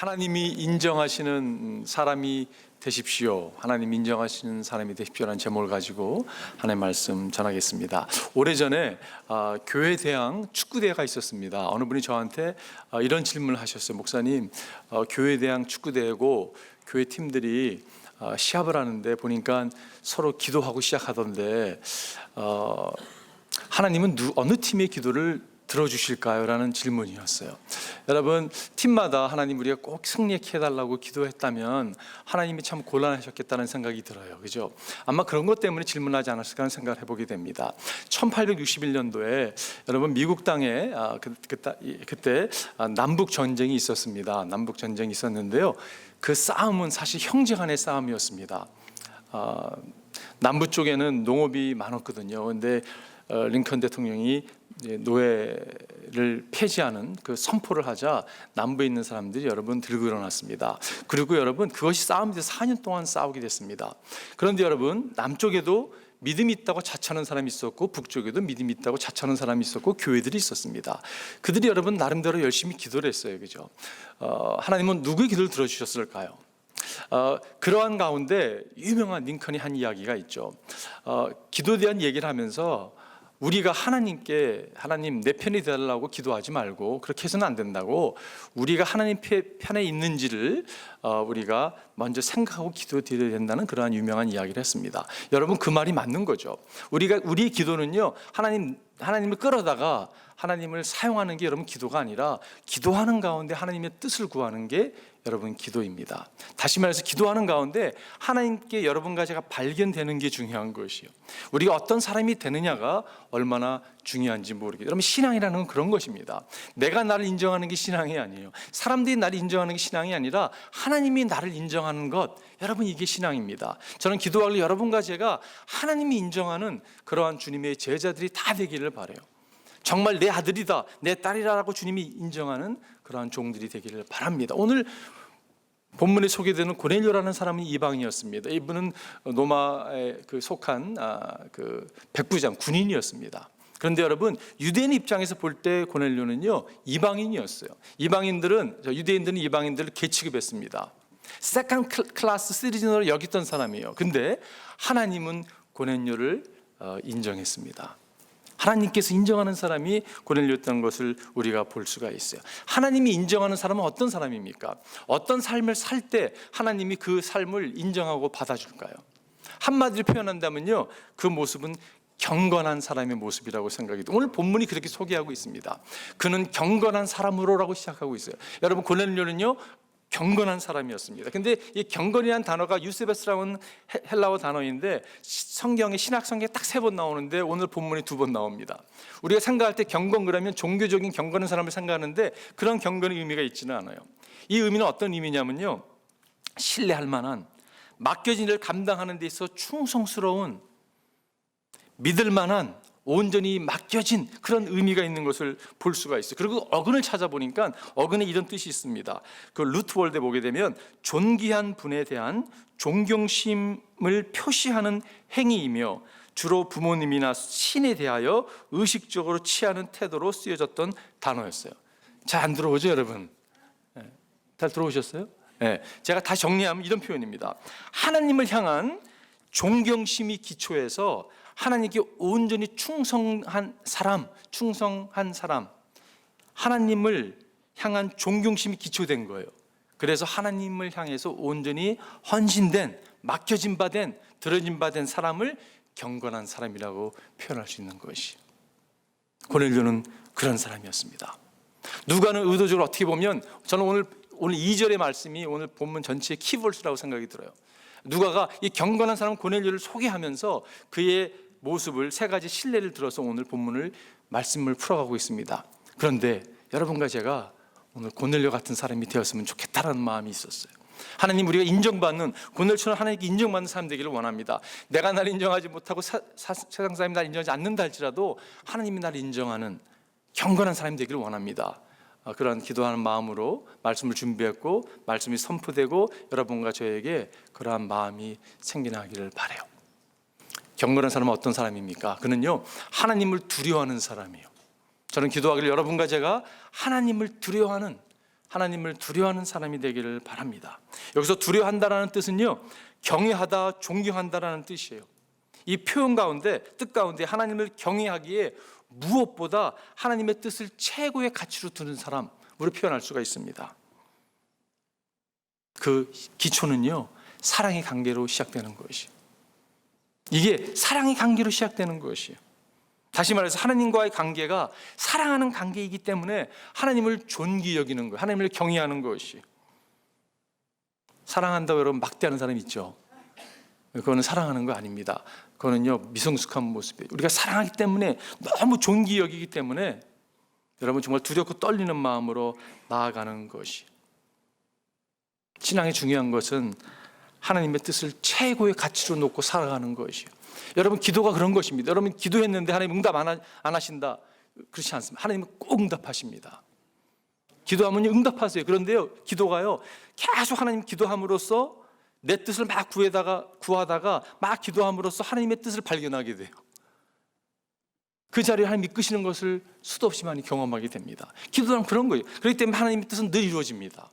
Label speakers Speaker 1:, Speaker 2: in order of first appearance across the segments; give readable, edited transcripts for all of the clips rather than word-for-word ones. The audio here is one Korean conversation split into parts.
Speaker 1: 하나님이 인정하시는 사람이 되십시오. 하나님 인정하시는 사람이 되십시오라는 제목을 가지고 하나님의 말씀 전하겠습니다. 오래전에 교회 대항 축구대회가 있었습니다. 어느 분이 저한테 이런 질문을 하셨어요. 목사님, 교회 대항 축구대회고 교회 팀들이 시합을 하는데 보니까 서로 기도하고 시작하던데 하나님은 어느 팀의 기도를 들어주실까요? 라는 질문이었어요. 여러분, 팀마다 하나님 우리가 꼭 승리케 해달라고 기도했다면 하나님이 참 곤란하셨겠다는 생각이 들어요. 그죠? 아마 그런 것 때문에 질문하지 않았을까 하는 생각을 해보게 됩니다. 1861년도에 여러분 미국 땅에 그때 남북 전쟁이 있었습니다. 남북 전쟁이 있었는데요. 그 싸움은 사실 형제 간의 싸움이었습니다. 남부 쪽에는 농업이 많았거든요. 근데 링컨 대통령이 노예를 폐지하는 그 선포를 하자 남부에 있는 사람들이 여러분 들고 일어났습니다. 그리고 여러분 그것이 싸움이 돼서 4년 동안 싸우게 됐습니다. 그런데 여러분 남쪽에도 믿음이 있다고 자처하는 사람이 있었고 북쪽에도 믿음이 있다고 자처하는 사람이 있었고 교회들이 있었습니다. 그들이 여러분 나름대로 열심히 기도를 했어요. 그죠? 하나님은 누구의 기도를 들어주셨을까요? 그러한 가운데 유명한 링컨이 한 이야기가 있죠. 기도에 대한 얘기를 하면서 우리가 하나님께 하나님 내 편이 되달라고 기도하지 말고 그렇게 해서는 안 된다고, 우리가 하나님 편에 있는지를 우리가 먼저 생각하고 기도드려야 된다는 그러한 유명한 이야기를 했습니다. 여러분 그 말이 맞는 거죠. 우리의 기도는요 하나님을 끌어다가 하나님을 사용하는 게 여러분 기도가 아니라 기도하는 가운데 하나님의 뜻을 구하는 게 여러분 기도입니다. 다시 말해서 기도하는 가운데 하나님께 여러분과 제가 발견되는 게 중요한 것이요. 우리가 어떤 사람이 되느냐가 얼마나 중요한지 모르겠어요. 여러분 신앙이라는 건 그런 것입니다. 내가 나를 인정하는 게 신앙이 아니에요. 사람들이 나를 인정하는 게 신앙이 아니라 하나님이 나를 인정하는 것, 여러분 이게 신앙입니다. 저는 기도하길 여러분과 제가 하나님이 인정하는 그러한 주님의 제자들이 다 되기를 바라요. 정말 내 아들이다, 내 딸이라고 주님이 인정하는 그러한 종들이 되기를 바랍니다. 오늘 본문에 소개되는 고넬료라는 사람은 이방인이었습니다. 이분은 로마에 속한 백부장 군인이었습니다. 그런데 여러분 유대인 입장에서 볼 때 고넬료는요 이방인이었어요. 유대인들은 이방인들을 계취급했습니다. 세컨 클래스 시티즌으로 여겼던 사람이에요. 근데 하나님은 고넬료를 인정했습니다. 하나님께서 인정하는 사람이 고넬료였던 것을 우리가 볼 수가 있어요. 하나님이 인정하는 사람은 어떤 사람입니까? 어떤 삶을 살 때 하나님이 그 삶을 인정하고 받아줄까요? 한마디로 표현한다면요, 그 모습은 경건한 사람의 모습이라고 생각이 돼요. 오늘 본문이 그렇게 소개하고 있습니다. 그는 경건한 사람으로라고 시작하고 있어요. 여러분 고넬료는요 경건한 사람이었습니다. 근데 이 경건이라는 단어가 유세베스라는 헬라어 단어인데 성경에 신약 성경에 딱 3번 나오는데 오늘 본문에 2번 나옵니다. 우리가 생각할 때 경건 그러면 종교적인 경건한 사람을 생각하는데 그런 경건의 의미가 있지는 않아요. 이 의미는 어떤 의미냐면요, 신뢰할 만한, 맡겨진 일을 감당하는 데 있어 충성스러운, 믿을 만한, 온전히 맡겨진 그런 의미가 있는 것을 볼 수가 있어요. 그리고 어근을 찾아보니까 어근에 이런 뜻이 있습니다. 그 루트월드에 보게 되면 존귀한 분에 대한 존경심을 표시하는 행위이며 주로 부모님이나 신에 대하여 의식적으로 취하는 태도로 쓰여졌던 단어였어요. 잘 안 들어오죠 여러분? 잘 들어오셨어요? 제가 다 정리하면 이런 표현입니다. 하나님을 향한 존경심이 기초해서 하나님께 온전히 충성한 사람, 하나님을 향한 존경심이 기초된 거예요. 그래서 하나님을 향해서 온전히 헌신된, 맡겨진 바 된, 들어진 바 된 사람을 경건한 사람이라고 표현할 수 있는 것이, 고넬료는 그런 사람이었습니다. 누가는 의도적으로 어떻게 보면 저는 오늘 2절의 말씀이 오늘 본문 전체의 키볼스라고 생각이 들어요. 누가가 이 경건한 사람 고넬료를 소개하면서 그의 모습을 3가지 신뢰를 들어서 오늘 본문을 말씀을 풀어가고 있습니다. 그런데 여러분과 제가 오늘 고넬료 같은 사람이 되었으면 좋겠다라는 마음이 있었어요. 하나님, 우리가 인정받는, 고넬료처럼 하나님께 인정받는 사람 되기를 원합니다. 내가 나를 인정하지 못하고 세상 사람이 나를 인정하지 않는다 할지라도 하나님이 나를 인정하는 경건한 사람이 되기를 원합니다. 그런 기도하는 마음으로 말씀을 준비했고 말씀이 선포되고 여러분과 저에게 그러한 마음이 생겨나기를 바라요. 경건한 사람은 어떤 사람입니까? 그는요 하나님을 두려워하는 사람이에요. 저는 기도하기를 여러분과 제가 하나님을 두려워하는, 하나님을 두려워하는 사람이 되기를 바랍니다. 여기서 두려워한다라는 뜻은요, 경외하다, 존경한다라는 뜻이에요. 이 표현 가운데, 뜻 가운데 하나님을 경외하기에 무엇보다 하나님의 뜻을 최고의 가치로 두는 사람으로 표현할 수가 있습니다. 그 기초는요, 사랑의 관계로 시작되는 것이에요. 이게 사랑의 관계로 시작되는 것이에요. 다시 말해서 하나님과의 관계가 사랑하는 관계이기 때문에 하나님을 존귀 여기는 거예요. 하나님을 경외하는 것이에요. 사랑한다고 여러분 막대하는 사람 있죠? 그거는 사랑하는 거 아닙니다. 그거는요, 미성숙한 모습이에요. 우리가 사랑하기 때문에, 너무 존귀 여기기 때문에 여러분 정말 두렵고 떨리는 마음으로 나아가는 것이, 신앙의 중요한 것은 하나님의 뜻을 최고의 가치로 놓고 살아가는 것이에요. 여러분, 기도가 그런 것입니다. 여러분 기도했는데 하나님 응답 안 하신다, 그렇지 않습니다. 하나님은 꼭 응답하십니다. 기도하면 응답하세요. 그런데요, 기도가요, 계속 하나님 기도함으로써 내 뜻을 막 구하다가 막 기도함으로써 하나님의 뜻을 발견하게 돼요. 그 자리에 하나님 이끄시는 것을 수도 없이 많이 경험하게 됩니다. 기도는 그런 거예요. 그렇기 때문에 하나님의 뜻은 늘 이루어집니다.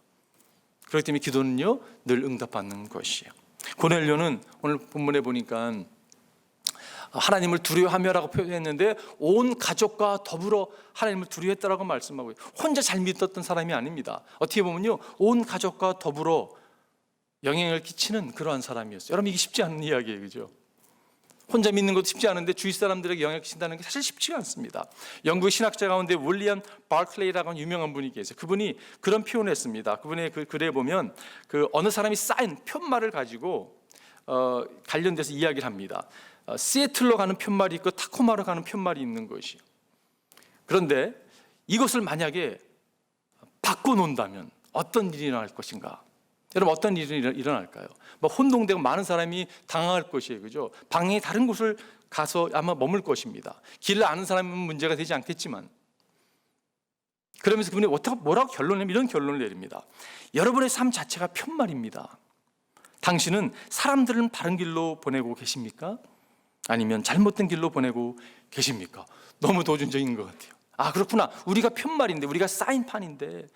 Speaker 1: 그렇기 때문에 기도는요, 늘 응답받는 것이에요. 고넬료는 오늘 본문에 보니까 하나님을 두려워하며라고 표현했는데 온 가족과 더불어 하나님을 두려워했다라고 말씀하고, 혼자 잘 믿었던 사람이 아닙니다. 어떻게 보면요, 온 가족과 더불어 영향을 끼치는 그러한 사람이었어요. 여러분, 이게 쉽지 않은 이야기예요, 그죠? 혼자 믿는 것도 쉽지 않은데 주위 사람들에게 영향을 끼친다는 게 사실 쉽지가 않습니다. 영국의 신학자 가운데 윌리엄 바클레이라고 하는 유명한 분이 계세요. 그분이 그런 표현을 했습니다. 그분의 그 글에 보면 어느 사람이 쌓인 편말을 가지고 관련돼서 이야기를 합니다. 시애틀로 가는 편말이 있고 타코마로 가는 편말이 있는 것이에요. 그런데 이것을 만약에 바꿔놓는다면 어떤 일이 일어날 것인가? 여러분, 어떤 일이 일어날까요? 혼동되고 많은 사람이 당황할 것이에요, 그죠? 방향이 다른 곳을 가서 아마 머물 것입니다. 길을 아는 사람은 문제가 되지 않겠지만, 그러면서 그분이 뭐라고 결론을 내면 이런 결론을 내립니다. 여러분의 삶 자체가 편말입니다. 당신은 사람들은 바른 길로 보내고 계십니까? 아니면 잘못된 길로 보내고 계십니까? 너무 도전적인 것 같아요. 아, 그렇구나. 우리가 편말인데, 우리가 사인들인데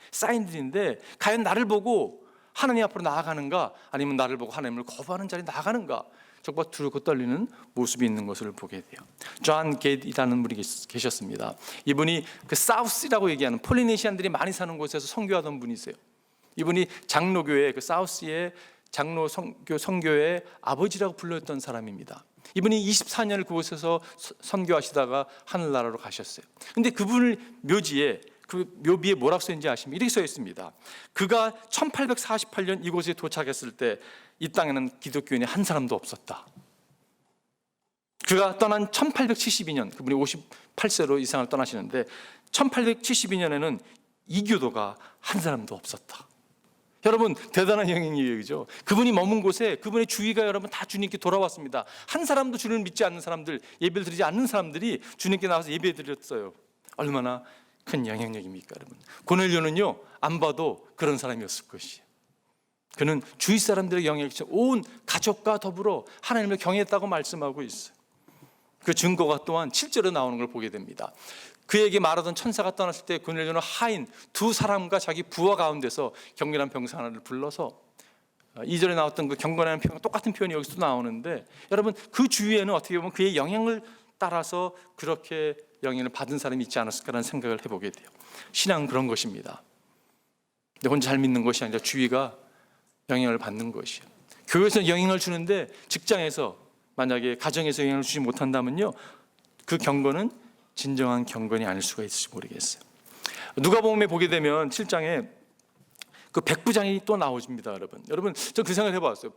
Speaker 1: 과연 나를 보고 하나님 앞으로 나아가는가, 아니면 나를 보고 하나님을 거부하는 자리에 나아가는가, 정말 두렵고 떨리는 모습이 있는 것을 보게 돼요. 존 게이트라는 분이 계셨습니다. 이분이 그 사우스라고 얘기하는 폴리네시안들이 많이 사는 곳에서 선교하던 분이세요. 이분이 장로교회, 그 사우스의 장로 선교의 아버지라고 불렸던 사람입니다. 이분이 24년을 그곳에서 선교하시다가 하늘나라로 가셨어요. 근데 그분을 그 묘비에 뭐라고 써있는지 아십니까? 이렇게 써 있습니다. 그가 1848년 이곳에 도착했을 때 이 땅에는 기독교인이 한 사람도 없었다. 그가 떠난 1872년, 그분이 58세로 이 세상을 떠나시는데 1872년에는 이교도가 한 사람도 없었다. 여러분, 대단한 영향이에요, 그죠? 그분이 머문 곳에 그분의 주위가 여러분 다 주님께 돌아왔습니다. 한 사람도 주님을 믿지 않는 사람들, 예배를 드리지 않는 사람들이 주님께 나와서 예배 드렸어요. 얼마나 큰 영향력입니까, 여러분? 고넬료는요, 안 봐도 그런 사람이었을 것이에요. 그는 주위 사람들의 영향을 끼쳐 온 가족과 더불어 하나님을 경외했다고 말씀하고 있어요. 그 증거가 또한 7절에 나오는 걸 보게 됩니다. 그에게 말하던 천사가 떠났을 때 고넬료는 하인 두 사람과 자기 부하 가운데서 경건한 병사 하나를 불러서, 2절에 나왔던 그 경건한 병사, 똑같은 표현이 여기서 나오는데, 여러분 그 주위에는 어떻게 보면 그의 영향을 따라서 그렇게 영향을 받은 사람이 있지 않았을까라는 생각을 해보게 돼요. 신앙은 그런 것입니다. 근데 혼자 잘 믿는 것이 아니라 주위가 영향을 받는 것이에요. 교회에서 영향을 주는데 직장에서, 만약에 가정에서 영향을 주지 못한다면요, 그 경건은 진정한 경건이 아닐 수가 있을지 모르겠어요. 누가복음에 보게 되면 7장에 그 백부장이 또 나오십니다, 여러분. 여러분, 저 그 생각을 해봤어요.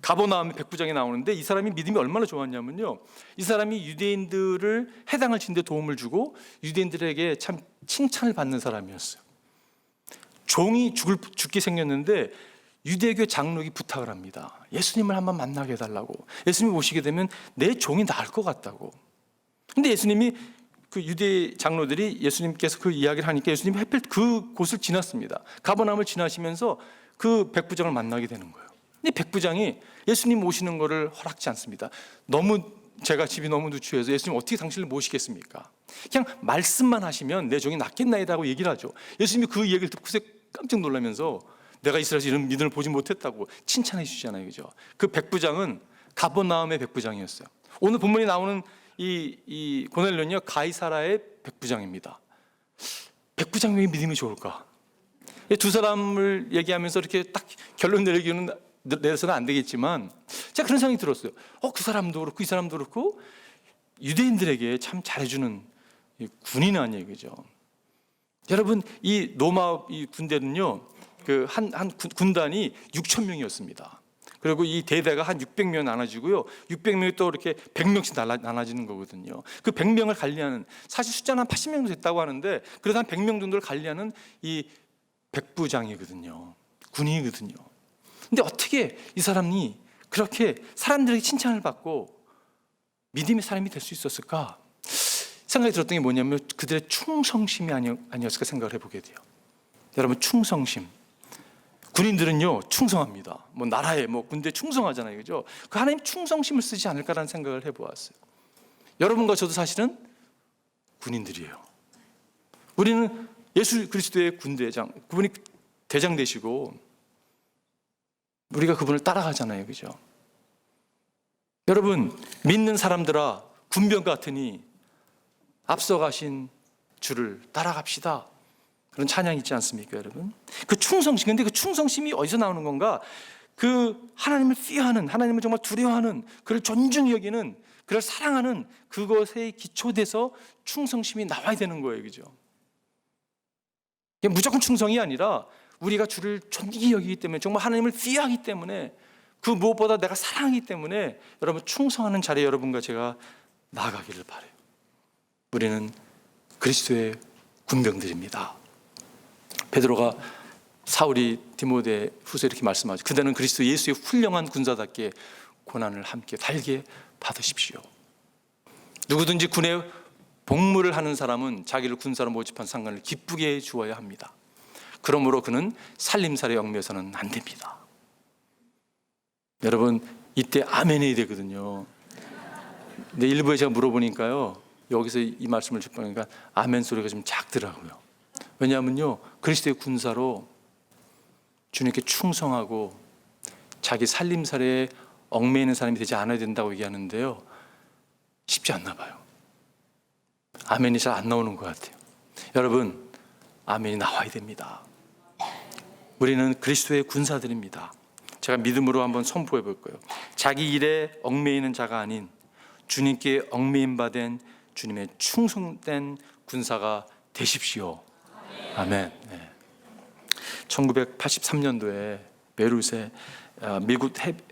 Speaker 1: 가버나움의 백부장이 나오는데 이 사람이 믿음이 얼마나 좋았냐면요, 이 사람이 유대인들을 해당을 치는 데 도움을 주고 유대인들에게 참 칭찬을 받는 사람이었어요. 종이 죽게 생겼는데 유대교 장로에게 부탁을 합니다. 예수님을 한번 만나게 해달라고. 예수님이 오시게 되면 내 종이 나을 것 같다고. 근데 예수님이, 그 유대 장로들이 예수님께서 그 이야기를 하니까 예수님이 하필 그 곳을 지났습니다. 가버나움을 지나시면서 그 백부장을 만나게 되는 거예요. 근데 백부장이 예수님 오시는 거를 허락지 않습니다. 너무 제가 집이 너무 누추해서 예수님 어떻게 당신을 모시겠습니까? 그냥 말씀만 하시면 내 종이 낫겠나이다고 얘기를 하죠. 예수님이 그 얘기를 듣고서 깜짝 놀라면서 내가 이스라엘에서 이런 믿음을 보지 못했다고 칭찬해 주시잖아요, 그죠? 그 백부장은 가버나움의 백부장이었어요. 오늘 본문에 나오는 이 고넬료는요, 가이사라의 백부장입니다. 백부장이 왜 믿음이 좋을까? 두 사람을 얘기하면서 이렇게 딱 결론 내려서는 안 되겠지만 제가 그런 생각이 들었어요. 그 사람도 그렇고 이 사람도 그렇고 유대인들에게 참 잘해주는 군인 아니에요, 그죠? 여러분, 이 로마 이 군대는요, 그 한 군단이 6,000명이었습니다. 그리고 이 대대가 한 600명 나눠지고요, 600명이 또 이렇게 100명씩 나눠지는 거거든요. 그 100명을 관리하는, 사실 숫자는 한 80명 됐다고 하는데 그래도 한 100명 정도를 관리하는 이 백부장이거든요, 군인이거든요. 근데 어떻게 이 사람이 그렇게 사람들에게 칭찬을 받고 믿음의 사람이 될 수 있었을까? 생각이 들었던 게 뭐냐면 그들의 충성심이 아니었을까 생각을 해보게 돼요. 여러분, 충성심. 군인들은요, 충성합니다. 뭐 나라에 군대에 충성하잖아요, 그죠? 그 하나님 충성심을 쓰지 않을까라는 생각을 해보았어요. 여러분과 저도 사실은 군인들이에요. 우리는 예수 그리스도의 군대장, 그분이 대장 되시고 우리가 그분을 따라가잖아요, 그죠? 여러분, 믿는 사람들아 군병 같으니 앞서가신 주를 따라갑시다. 그런 찬양이 있지 않습니까, 여러분? 그 충성심, 근데 그 충성심이 어디서 나오는 건가? 그 하나님을 fear하는, 하나님을 정말 두려워하는, 그를 존중히 여기는, 그를 사랑하는 그것에 기초돼서 충성심이 나와야 되는 거예요, 그죠? 무조건 충성이 아니라 우리가 주를 존귀히 여기기 때문에, 정말 하나님을 fear하기 때문에, 그 무엇보다 내가 사랑하기 때문에 여러분 충성하는 자리에 여러분과 제가 나아가기를 바라요. 우리는 그리스도의 군병들입니다. 베드로가 사울이 디모데 후서 이렇게 말씀하죠. 그대는 그리스도 예수의 훌륭한 군사답게 고난을 함께 달게 받으십시오. 누구든지 군에 복무를 하는 사람은 자기를 군사로 모집한 상관을 기쁘게 주어야 합니다. 그러므로 그는 살림살이에 얽매여서는 안 됩니다. 여러분, 이때 아멘이 되거든요. 근데 일부에 제가 물어보니까요, 여기서 이 말씀을 듣보니까 아멘 소리가 좀 작더라고요. 왜냐하면요, 그리스도의 군사로 주님께 충성하고 자기 살림살이에 얽매이는 사람이 되지 않아야 된다고 얘기하는데요, 쉽지 않나 봐요. 아멘이 잘 안 나오는 것 같아요. 여러분, 아멘이 나와야 됩니다. 우리는 그리스도의 군사들입니다. 제가 믿음으로 한번 선포해 볼 거예요. 자기 일에 얽매이는 자가 아닌 주님께 얽매임 바된 주님의 충성된 군사가 되십시오. 아멘. 네. 1983년도에 베이루트에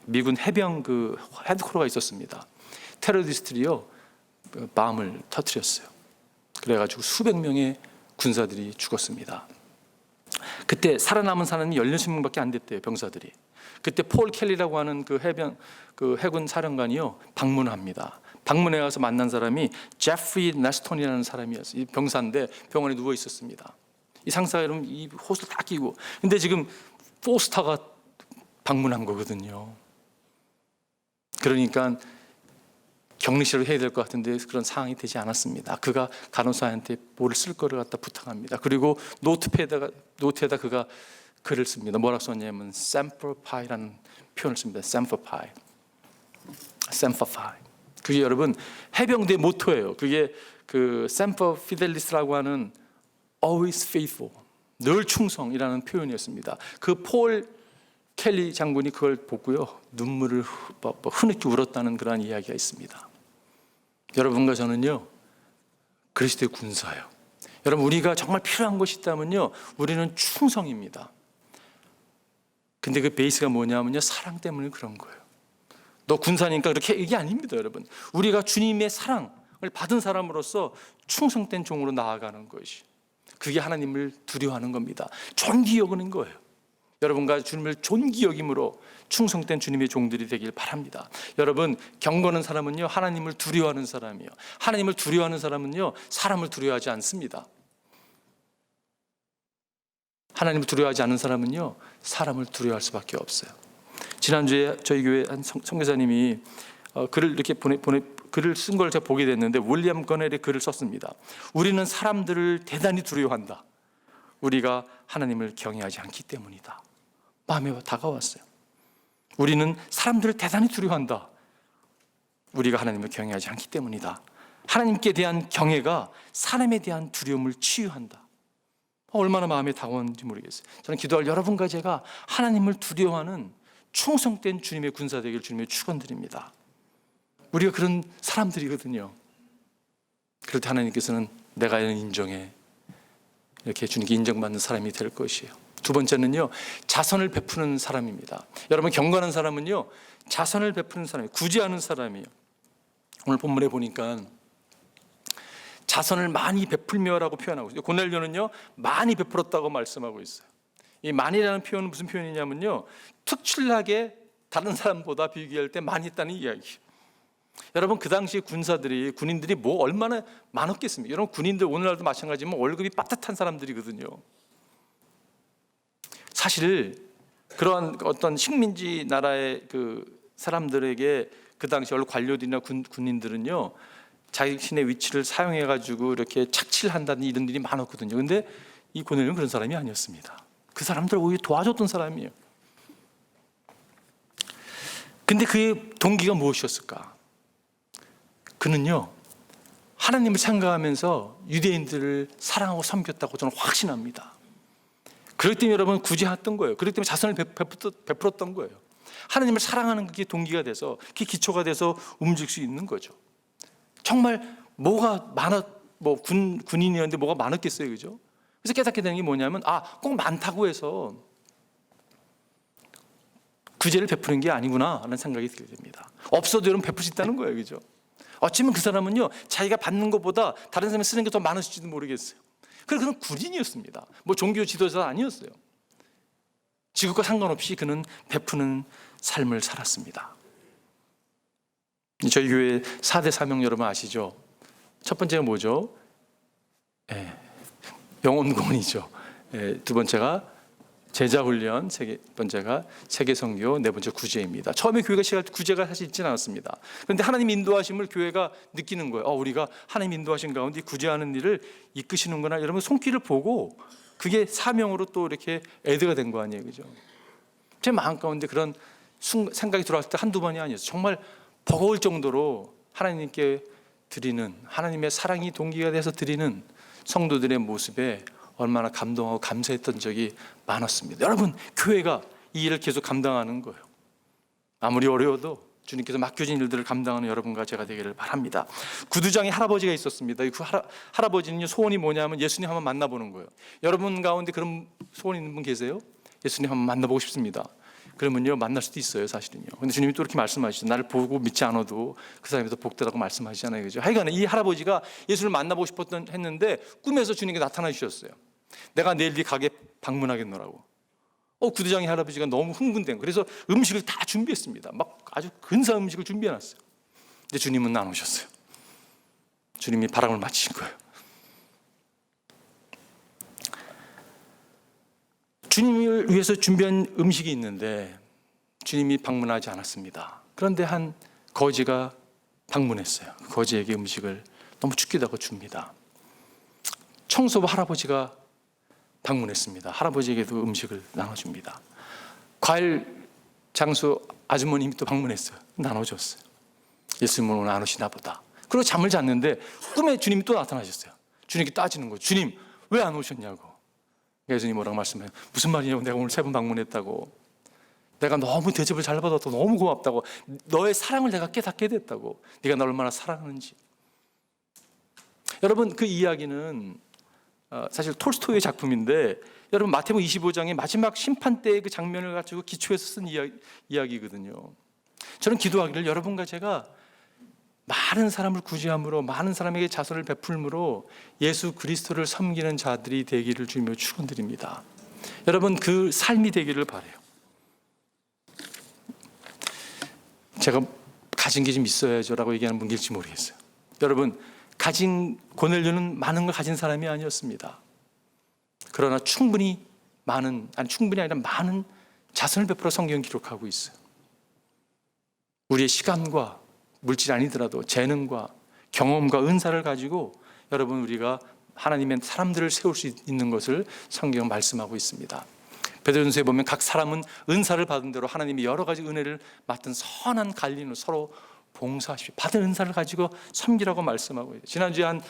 Speaker 1: 미군 해병 그 헤드쿼터가 있었습니다. 테러리스트들이요, 밤을 터뜨렸어요. 그래가지고 수백 명의 군사들이 죽었습니다. 그때 살아남은 사람이 16명밖에 안 됐대요, 병사들이. 그때 폴 켈리라고 하는 그 해군 사령관이요, 방문합니다. 방문해 가서 만난 사람이 제프리 네스톤이라는 사람이었어요. 이 병사인데 병원에 누워 있었습니다. 이 상사가 여러분 이 호스를 다 끼고, 근데 지금 포스터가 방문한 거거든요. 그러니까 격리실을 해야 될 것 같은데 그런 상황이 되지 않았습니다. 그가 간호사한테 뭐를 쓸 거를 갖다 부탁합니다. 그리고 노트에다 그가 글을 씁니다. 뭐라고 썼냐면 semper fi라는 표현을 씁니다. semper fi. 그게 여러분 해병대 모토예요. 그게 그 semper fidelis라고 하는 always faithful, 늘 충성이라는 표현이었습니다. 그 폴 켈리 장군이 그걸 보고요, 눈물을 흐느끼 울었다는 그런 이야기가 있습니다. 여러분과 저는요, 그리스도의 군사예요. 여러분, 우리가 정말 필요한 것이 있다면요, 우리는 충성입니다. 근데 그 베이스가 뭐냐면요, 사랑 때문에 그런 거예요. 너 군사니까 그렇게 얘기 아닙니다, 여러분. 우리가 주님의 사랑을 받은 사람으로서 충성된 종으로 나아가는 것이, 그게 하나님을 두려워하는 겁니다. 존귀 여기는 거예요. 여러분과 주님을 존귀 여김으로 충성된 주님의 종들이 되길 바랍니다. 여러분, 경건한 사람은요, 하나님을 두려워하는 사람이에요. 하나님을 두려워하는 사람은요, 사람을 두려워하지 않습니다. 하나님을 두려워하지 않는 사람은요, 사람을 두려워할 수밖에 없어요. 지난주에 저희 교회 한 선교사님이 글을 이렇게 글을 쓴 걸 제가 보게 됐는데 윌리엄 거넬이 글을 썼습니다. 우리는 사람들을 대단히 두려워한다. 우리가 하나님을 경외하지 않기 때문이다. 마음에 다가왔어요. 우리는 사람들을 대단히 두려워한다. 우리가 하나님을 경외하지 않기 때문이다. 하나님께 대한 경외가 사람에 대한 두려움을 치유한다. 얼마나 마음에 다가오는지 모르겠어요. 저는 기도할 여러분과 제가 하나님을 두려워하는 충성된 주님의 군사 되기를 주님의 축원드립니다. 우리가 그런 사람들이거든요. 그럴 때 하나님께서는 내가 이런 인정해, 이렇게 주님께 인정받는 사람이 될 것이에요. 두 번째는요, 자선을 베푸는 사람입니다. 여러분, 경건한 사람은요, 자선을 베푸는 사람이에요. 구제하는 사람이에요. 오늘 본문에 보니까 자선을 많이 베풀며라고 표현하고 있어요. 고넬료는요, 많이 베풀었다고 말씀하고 있어요. 이 많이라는 표현은 무슨 표현이냐면요, 특출나게 다른 사람보다 비교할 때 많이 했다는 이야기. 여러분, 그 당시 군인들이 뭐 얼마나 많았겠습니까? 여러분, 군인들 오늘날도 마찬가지지만 월급이 빠듯한 사람들이거든요. 사실 그러한 어떤 식민지 나라의 그 사람들에게 그 당시 관료들이나 군인들은요, 자신의 위치를 사용해 가지고 이렇게 착취를 한다는 이런 일이 많았거든요. 근데 이 고넬료는 그런 사람이 아니었습니다. 그 사람들을 오히려 도와줬던 사람이에요. 근데 그의 동기가 무엇이었을까? 그는요, 하나님을 생각하면서 유대인들을 사랑하고 섬겼다고 저는 확신합니다. 그렇기 때문에 여러분 구제했던 거예요. 그렇기 때문에 자선을 베풀었던 거예요. 하나님을 사랑하는 그게 동기가 돼서, 그게 기초가 돼서 움직일 수 있는 거죠. 정말 뭐가 군인이었는데 뭐가 많았겠어요, 그죠? 그래서 깨닫게 되는 게 뭐냐면, 꼭 많다고 해서 구제를 베푸는 게 아니구나 하는 생각이 들게 됩니다. 없어도 여러분 베풀 수 있다는 거예요, 그죠? 어쩌면 그 사람은요, 자기가 받는 것보다 다른 사람이 쓰는 게 더 많을지도 모르겠어요. 그는 군인이었습니다. 종교 지도자 아니었어요. 직업과 상관없이 그는 베푸는 삶을 살았습니다. 저희 교회 4대 사명 여러분 아시죠? 첫 번째가 뭐죠? 영혼공헌이죠. 두 번째가 제자훈련, 세 번째가 세계선교, 네 번째 구제입니다. 처음에 교회가 시작할 때 구제가 사실 있지는 않았습니다. 그런데 하나님 인도하심을 교회가 느끼는 거예요. 우리가 하나님 인도하신 가운데 구제하는 일을 이끄시는구나. 여러분 손길을 보고 그게 사명으로 또 이렇게 애드가 된 거 아니에요, 그죠? 제 마음 가운데 그런 생각이 들어왔을 때 한두 번이 아니었어요. 정말 버거울 정도로 하나님께 드리는, 하나님의 사랑이 동기가 돼서 드리는 성도들의 모습에 얼마나 감동하고 감사했던 적이 많았습니다. 여러분, 교회가 이 일을 계속 감당하는 거예요. 아무리 어려워도 주님께서 맡겨진 일들을 감당하는 여러분과 제가 되기를 바랍니다. 구두장에 할아버지가 있었습니다. 그 할아버지는 소원이 뭐냐면 예수님 한번 만나보는 거예요. 여러분 가운데 그런 소원 있는 분 계세요? 예수님 한번 만나보고 싶습니다. 그러면요, 만날 수도 있어요, 사실은요. 근데 주님이 또 이렇게 말씀하시죠. 나를 보고 믿지 않아도 그 사람이 더 복되다고 말씀하시잖아요, 그죠? 하여간에 이 할아버지가 예수를 만나보고 했는데 꿈에서 주님께 나타나 주셨어요. 내가 내일 네 가게 방문하겠노라고. 구두장의 할아버지가 너무 흥분된 거예요. 그래서 음식을 다 준비했습니다. 막 아주 근사한 음식을 준비해놨어요. 근데 주님은 안 오셨어요. 주님이 바람을 맞추신 거예요. 주님을 위해서 준비한 음식이 있는데 주님이 방문하지 않았습니다. 그런데 한 거지가 방문했어요. 그 거지에게 음식을 너무 죽기다고 줍니다. 청소부 할아버지가 방문했습니다. 할아버지에게도 음식을 나눠줍니다. 과일 장수 아주머님이 또 방문했어요. 나눠줬어요. 예수님은 오늘 안 오시나 보다. 그리고 잠을 잤는데 꿈에 주님이 또 나타나셨어요. 주님께 따지는 거예요. 주님, 왜 안 오셨냐고. 예수님이 뭐라고 말씀해요? 무슨 말이냐고. 내가 오늘 3번 방문했다고. 내가 너무 대접을 잘 받았다고. 너무 고맙다고. 너의 사랑을 내가 깨닫게 됐다고. 네가 나 얼마나 사랑하는지. 여러분, 그 이야기는 사실 톨스토이의 작품인데, 여러분 마태복음 25장의 마지막 심판 때의 그 장면을 가지고 기초해서 쓴 이야기거든요. 저는 기도하기를 여러분과 제가 많은 사람을 구제함으로, 많은 사람에게 자선을 베풀므로 예수 그리스도를 섬기는 자들이 되기를 주님으로 축원드립니다. 여러분, 그 삶이 되기를 바라요. 제가 가진 게 좀 있어야죠라고 얘기하는 분 계실지 모르겠어요. 여러분, 고넬료는 많은 걸 가진 사람이 아니었습니다. 그러나 충분히 아니라 많은 자선을 베풀어 성경을 기록하고 있어요. 우리의 시간과 물질이 아니더라도 재능과 경험과 은사를 가지고 여러분 우리가 하나님의 사람들을 세울 수 있는 것을 성경은 말씀하고 있습니다. 베드로전서에 보면 각 사람은 은사를 받은 대로 하나님이 여러 가지 은혜를 맡은 선한 관리인으로 서로 봉사하십시오. 받은 은사를 가지고 섬기라고 말씀하고 있어요. 지난주에 한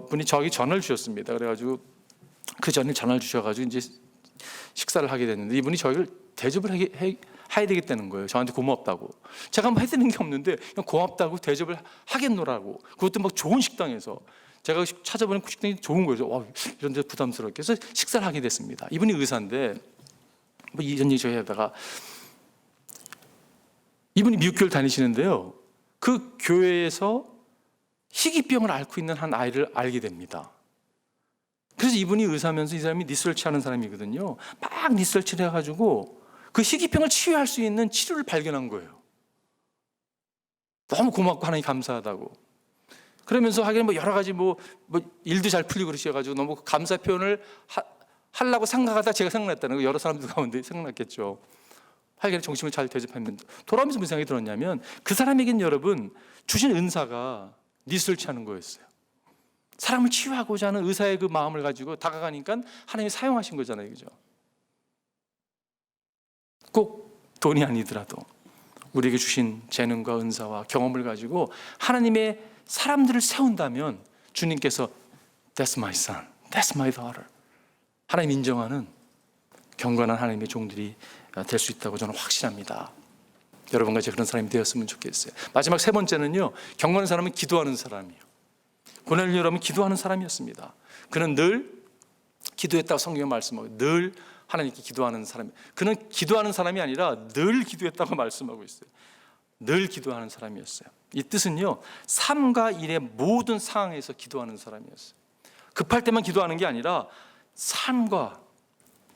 Speaker 1: 분이 저에게 전화를 주셨습니다. 그래가지고 그 전에 전화를 주셔가지고 이제 식사를 하게 됐는데 이분이 저희를 대접을 해야 되겠다는 거예요. 저한테 고맙다고. 제가 뭐 해드리는 게 없는데 그냥 고맙다고 대접을 하겠노라고. 그것도 막 좋은 식당에서. 제가 찾아보는 그 식당이 좋은 거죠. 와, 이런 데 부담스럽게 해서 식사를 하게 됐습니다. 이분이 의사인데 뭐 이런 얘기 저희 하다가 이분이 미국 교회를 다니시는데요. 그 교회에서 희귀병을 앓고 있는 한 아이를 알게 됩니다. 그래서 이분이 의사면서 이 사람이 리서치 하는 사람이거든요. 막 리서치를 해가지고 그 희귀병을 치유할 수 있는 치료를 발견한 거예요. 너무 고맙고 하나님 감사하다고. 그러면서 하기는 뭐 여러 가지 뭐 일도 잘 풀리고 그러셔가지고 너무 감사 표현을 하려고 생각하다 제가 생각났다는 거 여러 사람들 가운데 생각났겠죠. 하기는 정신을 잘 대접하면 돌아오면서 무슨 생각이 들었냐면 그 사람에겐 여러분 주신 은사가 리서치 하는 거였어요. 사람을 치유하고자 하는 의사의 그 마음을 가지고 다가가니까 하나님이 사용하신 거잖아요. 그죠? 꼭 돈이 아니더라도 우리에게 주신 재능과 은사와 경험을 가지고 하나님의 사람들을 세운다면 주님께서 That's my son, that's my daughter 하나님 인정하는 경건한 하나님의 종들이 될 수 있다고 저는 확신합니다. 여러분과 제가 그런 사람이 되었으면 좋겠어요. 마지막 세 번째는요, 경건한 사람은 기도하는 사람이에요. 고넬료 여러분 기도하는 사람이었습니다. 그는 늘 기도했다고 성경에 말씀하고 늘 하나님께 기도하는 사람이에요. 그는 기도하는 사람이 아니라 늘 기도했다고 말씀하고 있어요. 늘 기도하는 사람이었어요. 이 뜻은요, 삶과 일의 모든 상황에서 기도하는 사람이었어요. 급할 때만 기도하는 게 아니라 삶과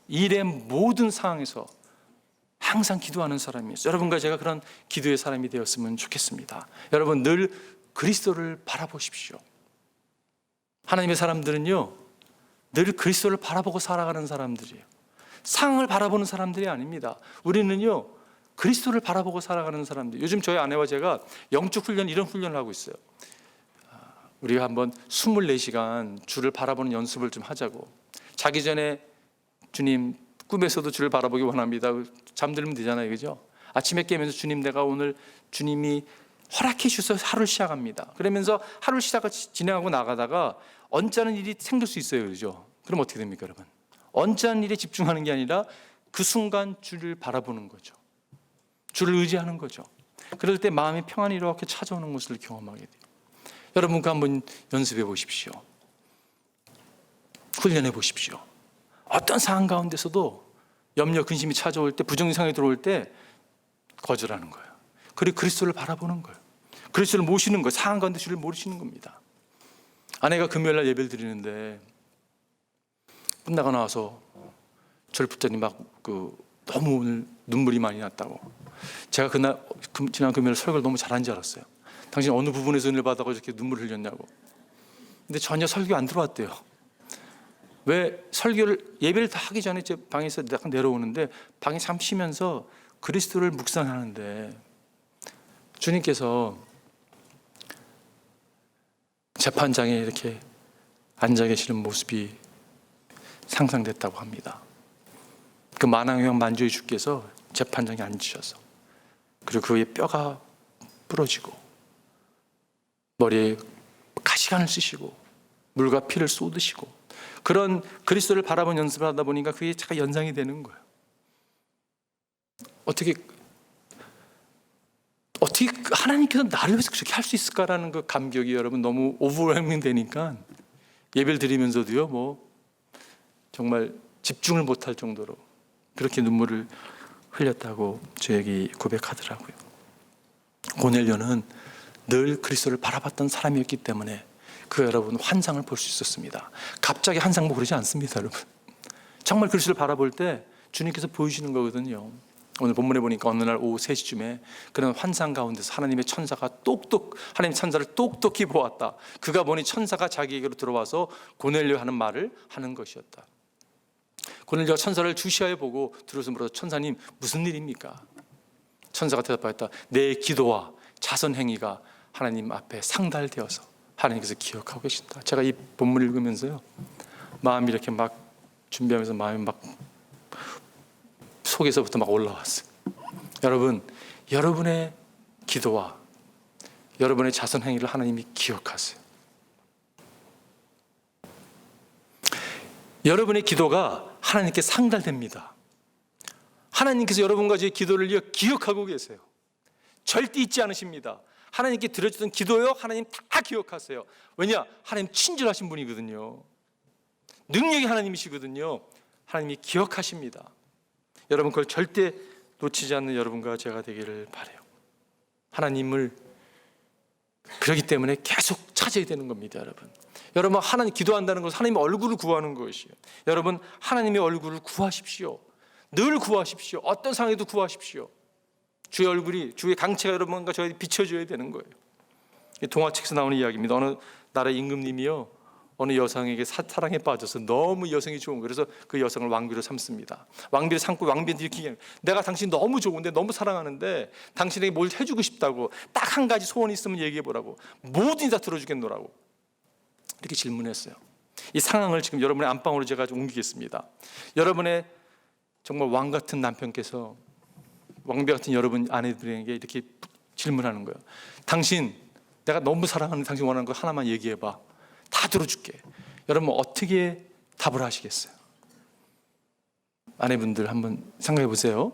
Speaker 1: 일의 모든 상황에서 항상 기도하는 사람이었어요. 여러분과 제가 그런 기도의 사람이 되었으면 좋겠습니다. 여러분 늘 그리스도를 바라보십시오. 하나님의 사람들은요, 늘 그리스도를 바라보고 살아가는 사람들이에요. 상황을 바라보는 사람들이 아닙니다. 우리는요, 그리스도를 바라보고 살아가는 사람들. 요즘 저희 아내와 제가 영적 훈련, 이런 훈련을 하고 있어요. 우리가 한번 24시간 주를 바라보는 연습을 좀 하자고. 자기 전에 주님, 꿈에서도 주를 바라보기 원합니다. 잠들면 되잖아요, 그죠? 아침에 깨면서 주님, 내가 오늘 주님이 허락해 주셔서 하루를 시작합니다. 그러면서 하루를 진행하고 나가다가 언짢은 일이 생길 수 있어요, 그죠? 그럼 어떻게 됩니까, 여러분? 언짢은 일에 집중하는 게 아니라 그 순간 주를 바라보는 거죠. 주를 의지하는 거죠. 그럴 때 마음의 평안이 이렇게 찾아오는 것을 경험하게 돼요. 여러분과 한번 연습해 보십시오. 훈련해 보십시오. 어떤 상황 가운데서도 염려, 근심이 찾아올 때, 부정적인 상황이 들어올 때 거절하는 거예요. 그리고 그리스도를 바라보는 거예요. 그리스도를 모시는 거예요. 상황 가운데 주를 모시는 겁니다. 아내가 금요일 날 예배를 드리는데 끝나고 나와서 저를 붙더니 너무 오늘 눈물이 많이 났다고. 제가 그날 지난 금요일 설교를 너무 잘한 줄 알았어요. 당신 어느 부분에서 은혜를 받아서 이렇게 눈물을 흘렸냐고. 근데 전혀 설교 안 들어왔대요. 왜 설교를 예배를 다 하기 전에 제 방에서 약간 내려오는데 방에 잠 쉬면서 그리스도를 묵상하는데 주님께서 재판장에 이렇게 앉아 계시는 모습이 상상됐다고 합니다. 그 만왕형 만주의 주께서 재판장에 앉으셔서 그리고 그의 뼈가 부러지고 머리에 가시관을 쓰시고 물과 피를 쏟으시고 그런 그리스도를 바라본 연습을 하다 보니까 그게 잠깐 연상이 되는 거예요. 어떻게 하나님께서 나를 위해서 그렇게 할 수 있을까라는 그 감격이 여러분 너무 오버웰밍 되니까 예배를 드리면서도요, 정말 집중을 못할 정도로 그렇게 눈물을 흘렸다고 저에게 고백하더라고요. 고넬료는 늘 그리스도를 바라봤던 사람이었기 때문에 여러분 환상을 볼 수 있었습니다. 갑자기 환상 보고 그러지 않습니다, 여러분. 정말 그리스도를 바라볼 때 주님께서 보여주시는 거거든요. 오늘 본문에 보니까 어느 날 오후 3시쯤에 그런 환상 가운데서 하나님의 천사가 하나님의 천사를 똑똑히 보았다. 그가 보니 천사가 자기에게로 들어와서 고넬료 하는 말을 하는 것이었다. 고넬료가 천사를 주시하여 보고 들어서 물어서 천사님 무슨 일입니까? 천사가 대답하였다. 내 기도와 자선 행위가 하나님 앞에 상달되어서 하나님께서 기억하고 계신다. 제가 이 본문 읽으면서요, 마음이 이렇게 막 준비하면서 마음이 막 속에서부터 막 올라왔어요. 여러분, 여러분의 기도와 여러분의 자선 행위를 하나님이 기억하세요. 여러분의 기도가 하나님께 상달됩니다. 하나님께서 여러분과 제 기도를 기억하고 계세요. 절대 잊지 않으십니다. 하나님께 드려주던 기도요, 하나님 다 기억하세요. 왜냐? 하나님 친절하신 분이거든요. 능력이 하나님이시거든요. 하나님이 기억하십니다. 여러분, 그걸 절대 놓치지 않는 여러분과 제가 되기를 바라요. 하나님을 그렇기 때문에 계속 찾아야 되는 겁니다. 여러분 하나님 기도한다는 것은 하나님의 얼굴을 구하는 것이에요. 여러분, 하나님의 얼굴을 구하십시오. 늘 구하십시오. 어떤 상황에도 구하십시오. 주의 얼굴이, 주의 강체가 여러분과 저에게 비춰줘야 되는 거예요. 동화책에서 나오는 이야기입니다. 어느 나라의 임금님이요, 어느 여성에게 사랑에 빠져서 너무 여성이 좋은 거예요. 그래서 그 여성을 왕비로 삼습니다. 왕비를 삼고 왕비한테 이렇게 얘기해요. 내가 당신 너무 좋은데, 너무 사랑하는데 당신에게 뭘 해주고 싶다고, 딱 한 가지 소원이 있으면 얘기해보라고, 뭐든지 다 들어주겠노라고 이렇게 질문했어요. 이 상황을 지금 여러분의 안방으로 제가 옮기겠습니다. 여러분의 정말 왕 같은 남편께서 왕비 같은 여러분 아내들에게 이렇게 질문하는 거예요. 당신, 내가 너무 사랑하는, 당신 원하는 거 하나만 얘기해봐. 다 들어줄게. 여러분 어떻게 답을 하시겠어요? 아내분들 한번 생각해 보세요.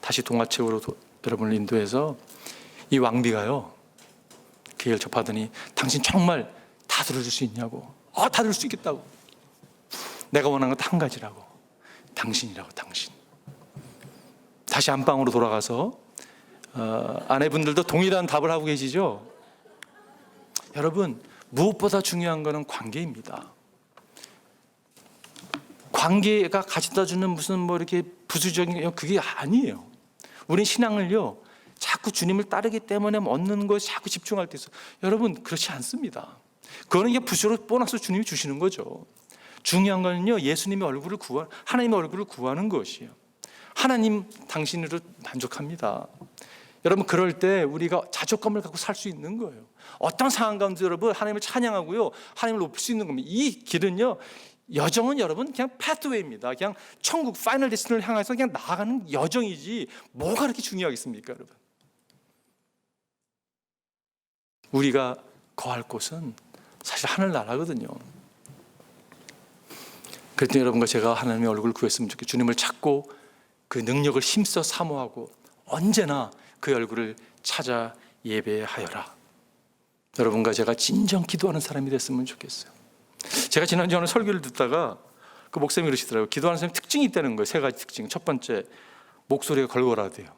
Speaker 1: 다시 동화책으로 여러분을 인도해서 이 왕비가요, 그 얘기를 접하더니 당신 정말 다 들어줄 수 있냐고. 다 들을 수 있겠다고. 내가 원하는 건 한 가지라고. 당신이라고, 당신. 다시 안방으로 돌아가서 아내분들도 동일한 답을 하고 계시죠? 여러분, 무엇보다 중요한 것은 관계입니다. 관계가 가져다주는 무슨 뭐 이렇게 부수적인, 그게 아니에요. 우린 신앙을요, 자꾸 주님을 따르기 때문에 얻는 것에 자꾸 집중할 때 있어요. 여러분, 그렇지 않습니다. 그거는 이게 부수로 보너스 주님이 주시는 거죠. 중요한 거는요, 예수님의 얼굴을 하나님의 얼굴을 구하는 것이에요. 하나님 당신으로 만족합니다. 여러분, 그럴 때 우리가 자족감을 갖고 살 수 있는 거예요. 어떤 상황 가운데 여러분 하나님을 찬양하고요, 하나님을 높일 수 있는 겁니다. 이 길은요, 여정은 여러분 그냥 패스웨이입니다. 그냥 천국 파이널 데스티니를 향해서 그냥 나아가는 여정이지 뭐가 그렇게 중요하겠습니까, 여러분? 우리가 거할 곳은 사실 하늘나라거든요. 그랬더니 여러분과 제가 하나님의 얼굴을 구했으면 좋겠어요. 주님을 찾고 그 능력을 힘써 사모하고 언제나 그 얼굴을 찾아 예배하여라. 여러분과 제가 진정 기도하는 사람이 됐으면 좋겠어요. 제가 지난주에 어느 설교를 듣다가 그 목사님이 그러시더라고요. 기도하는 사람이 특징이 있다는 거예요. 세 가지 특징. 첫 번째, 목소리가 걸걸하대요.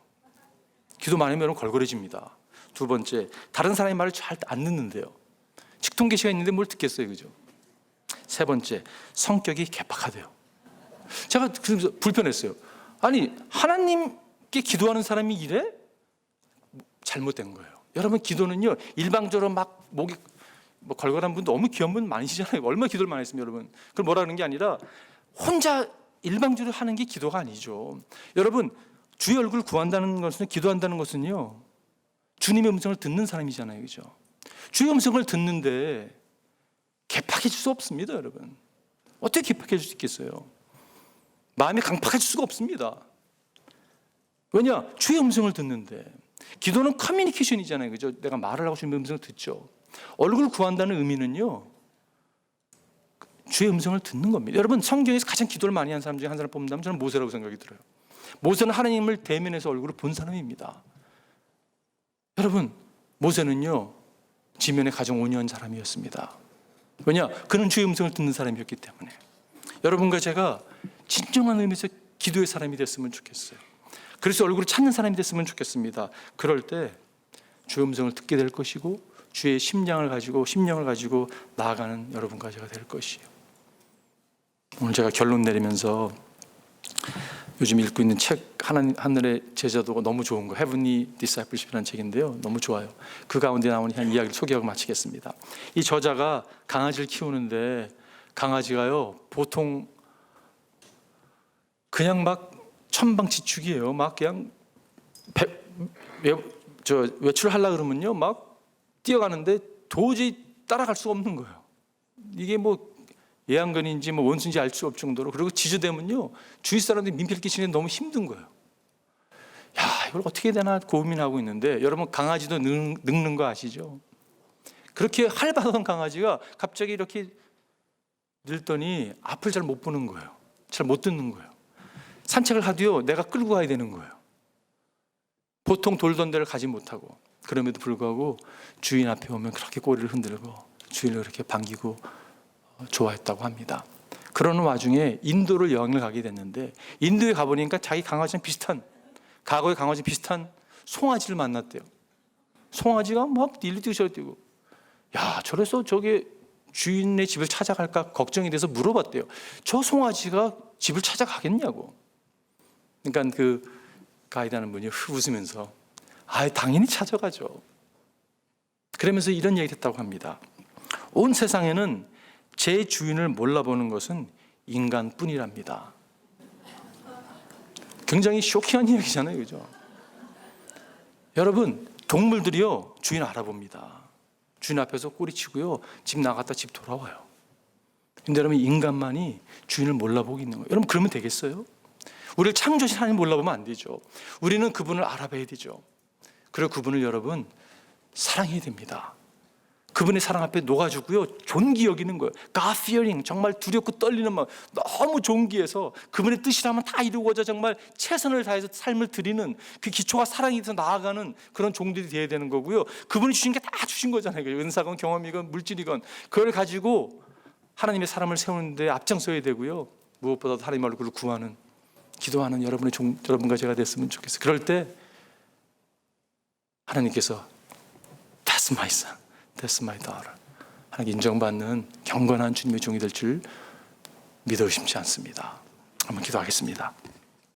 Speaker 1: 기도 많이 하면 걸걸해집니다. 두 번째, 다른 사람의 말을 잘 안 듣는데요. 직통계시가 있는데 뭘 듣겠어요, 그죠? 세 번째, 성격이 개팍하대요. 제가 그래서 불편했어요. 아니, 하나님께 기도하는 사람이 이래? 잘못된 거예요. 여러분, 기도는요, 일방적으로 막 목이 뭐 걸걸한 분, 너무 귀한 분 많으시잖아요. 얼마나 기도를 많이 했으면 여러분. 그걸 뭐라는 게 아니라 혼자 일방적으로 하는 게 기도가 아니죠. 여러분, 주의 얼굴을 구한다는 것은, 기도한다는 것은요, 주님의 음성을 듣는 사람이잖아요, 그죠? 주의 음성을 듣는데 개팍해질 수 없습니다, 여러분. 어떻게 개팍해질 수 있겠어요? 마음이 강팍해질 수가 없습니다. 왜냐? 주의 음성을 듣는데. 기도는 커뮤니케이션이잖아요, 그죠? 내가 말을 하고 주님의 음성을 듣죠. 얼굴을 구한다는 의미는요, 주의 음성을 듣는 겁니다. 여러분, 성경에서 가장 기도를 많이 한 사람 중에 한 사람 뽑는다면 저는 모세라고 생각이 들어요. 모세는 하나님을 대면해서 얼굴을 본 사람입니다. 여러분, 모세는요, 지면에 가장 온유한 사람이었습니다. 왜냐? 그는 주의 음성을 듣는 사람이었기 때문에. 여러분과 제가 진정한 의미에서 기도의 사람이 됐으면 좋겠어요. 그래서 얼굴을 찾는 사람이 됐으면 좋겠습니다. 그럴 때 주의 음성을 듣게 될 것이고 주의 심령을 가지고 나아가는 여러분과 제가 될 것이에요. 오늘 제가 결론 내리면서 요즘 읽고 있는 책, 하늘의 제자도가 너무 좋은 거, Heavenly Discipleship이라는 책인데요, 너무 좋아요. 그 가운데 나오는 한 이야기를 소개하고 마치겠습니다. 이 저자가 강아지를 키우는데 강아지가요, 보통 그냥 막 천방지축이에요. 막 그냥 외출하려 그러면요, 막 뛰어가는데 도저히 따라갈 수가 없는 거예요. 이게 뭐 애완견인지 뭐 원수인지 알 수 없을 정도로. 그리고 지저대면요, 주위 사람들이 민폐를 끼치는 게 너무 힘든 거예요. 야, 이걸 어떻게 해야 되나 고민하고 있는데, 여러분 강아지도 늙는 거 아시죠? 그렇게 활발하던 강아지가 갑자기 이렇게 늙더니 앞을 잘 못 보는 거예요. 잘 못 듣는 거예요. 산책을 하도요, 내가 끌고 가야 되는 거예요. 보통 돌던 데를 가지 못하고. 그럼에도 불구하고 주인 앞에 오면 그렇게 꼬리를 흔들고 주인을 그렇게 반기고 좋아했다고 합니다. 그러는 와중에 인도를 여행을 가게 됐는데, 인도에 가보니까 자기 강아지랑 비슷한, 과거의 강아지 비슷한 송아지를 만났대요. 송아지가 막 일리뛰고 저리뛰고, 야, 저래서 저게 주인의 집을 찾아갈까 걱정이 돼서 물어봤대요. 저 송아지가 집을 찾아가겠냐고. 그러니까 그 가이드하는 분이 웃으면서, 아, 당연히 찾아가죠. 그러면서 이런 얘기를 했다고 합니다. 온 세상에는 제 주인을 몰라보는 것은 인간뿐이랍니다. 굉장히 쇼킹한 이야기잖아요, 그죠? 여러분, 동물들이요, 주인 알아봅니다. 주인 앞에서 꼬리치고요, 집 나갔다 집 돌아와요. 근데 여러분, 인간만이 주인을 몰라보고 있는 거예요. 여러분, 그러면 되겠어요? 우리를 창조하신 하나님 몰라보면 안 되죠. 우리는 그분을 알아봐야 되죠. 그리고 그분을 여러분 사랑해야 됩니다. 그분의 사랑 앞에 녹아주고요, 존귀 여기는 거예요. God fearing, 정말 두렵고 떨리는 마음, 너무 존귀해서 그분의 뜻이라면 다 이루어져 정말 최선을 다해서 삶을 드리는 그 기초가 사랑이 돼서 나아가는 그런 종들이 되어야 되는 거고요. 그분이 주신 게 다 주신 거잖아요. 은사건 경험이건 물질이건 그걸 가지고 하나님의 사람을 세우는데 앞장서야 되고요. 무엇보다도 하나님 얼굴을 구하는, 기도하는 여러분과 제가 됐으면 좋겠어요. 그럴 때 하나님께서 That's my son, That's my daughter, 하나님 인정받는 경건한 주님의 종이 될 줄 믿어 의심치 않습니다. 한번 기도하겠습니다.